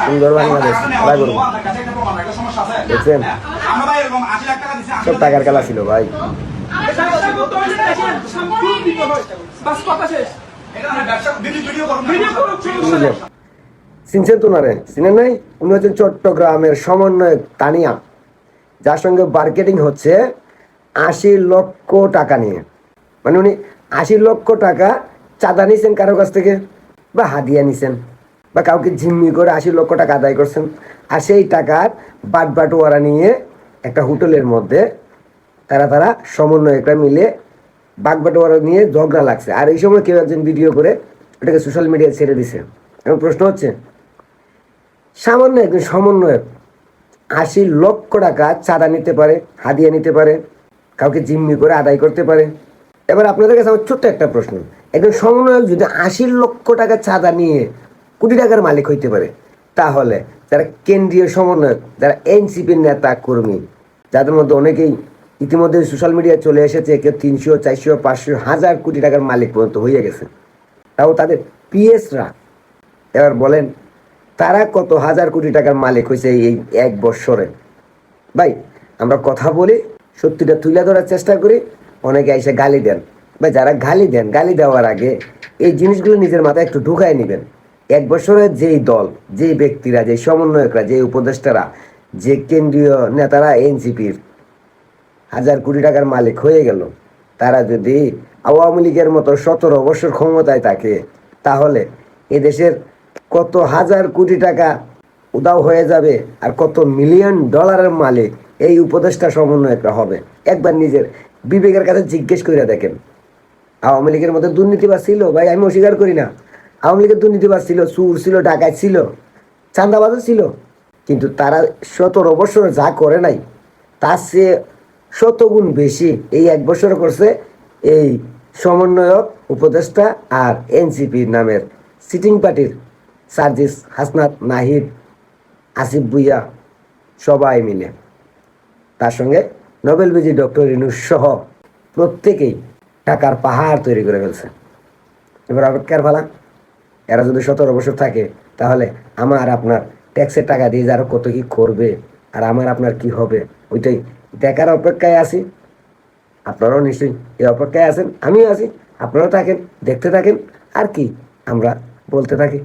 সুন্দর বাংলাদেশ দেখছেন, সব টাকার খেলা ছিল ভাই। চিনছেন তো না রে? চিনেন নাই? উনি হচ্ছেন চট্টগ্রামের সমন্বয়ক তানিয়া, যার সঙ্গে মার্কেটিং হচ্ছে 80 লক্ষ টাকা নিয়ে। মানে উনি 80 লক্ষ টাকা চাঁদা নিছেন কারো কাছ থেকে, বা হাদিয়া নিছেন, বা কাউকে জিম্মি করে 80 লক্ষ টাকা আদায় করছেন। আর সেই টাকার বাটবাটোয়ারা নিয়ে একটা হোটেলের মধ্যে তারা সমন্বয়করা মিলে বাটবাটোয়ারা নিয়ে ঝগড়া লাগছে। আর এই সময় কেউ একজন ভিডিও করে এটাকে সোশ্যাল মিডিয়ায় ছেড়ে দিছে। এবং প্রশ্ন হচ্ছে, সামান্য একজন সমন্বয়ক 80 লক্ষ টাকা চাঁদা নিতে পারে, হাদিয়া নিতে পারে, কাউকে জিম্মি করে আদায় করতে পারে। এবার আপনাদের কাছে আমার ছোট্ট একটা প্রশ্ন, একজন সমন্বয়ক যদি 80 লক্ষ টাকা চাঁদা নিয়ে কোটি টাকার মালিক হইতে পারে, তাহলে যারা কেন্দ্রীয় সমন্বয়ক, যারা এনসিপির নেতা কর্মী, যাদের মধ্যে অনেকেই ইতিমধ্যে সোশ্যাল মিডিয়ায় চলে এসেছে, কেউ 300, 400, 500, 1000 কোটি টাকার মালিক পর্যন্ত হয়ে গেছে, তাও তাদের পিএসরা, এবার বলেন তারা কত হাজার কোটি টাকার মালিক হয়েছে এই 1 বৎসরে? ভাই আমরা কথা বলি, সত্যিটা তুলে ধরার চেষ্টা করি, অনেকে এসে গালি দেন। ভাই যারা গালি দেন, গালি দেওয়ার আগে এই জিনিসগুলো নিজের মাথায় একটু ঢুকায় নেবেন। 1 বছরে যেই দল, যেই ব্যক্তিরা, যেই সমন্বয়করা, যেই উপদেষ্টারা, যে কেন্দ্রীয় নেতারা এনসিপির 1000 কোটি টাকার মালিক হয়ে গেল, তারা যদি আওয়ামী লীগের মতো 17 বছর ক্ষমতায় থাকে, তাহলে এদেশের কত হাজার কোটি টাকা উদাও হয়ে যাবে, আর কত মিলিয়ন ডলারের মালিক এই উপদেষ্টা সমন্বয়করা হবে। একবার নিজের বিবেকের কাছে জিজ্ঞেস করে দেখেন। আওয়ামী লীগের মধ্যে দুর্নীতিবাজ ছিল ভাই, আমি অস্বীকার করি না। আওয়ামী লীগের দুর্নীতিবাজ ছিল, চুর ছিল, ডাকাত ছিল, চাঁদাবাজও ছিল, কিন্তু তারা 17 বছর যা করে নাই তার চেয়ে 100 গুণ বেশি এই 1 বছরে করছে এই সমন্বয়ক, উপদেষ্টা আর এনসিপি নামের সিটিং পার্টির সার্জিস, হাসনাত, নাহিদ, আসিফ ভুইয়া সবাই মিলে। তার সঙ্গে নোবেল বিজয়ী ডক্টর ইউনূস সহ প্রত্যেকেই টাকার পাহাড় তৈরি করে ফেলছে। এবার অপেক্ষার পালা। এরা যদি 17 বছর থাকে, তাহলে আমার আপনার ট্যাক্সের টাকা দিয়ে যারা কত কি করবে, আর আমার আপনার কি হবে, ওইটাই দেখার অপেক্ষায় আছি। আপনারাও নিশ্চয়ই এই অপেক্ষায় আছেন, আমিও আছি। আপনারাও থাকেন, দেখতে থাকেন, আর কি আমরা বলতে থাকি।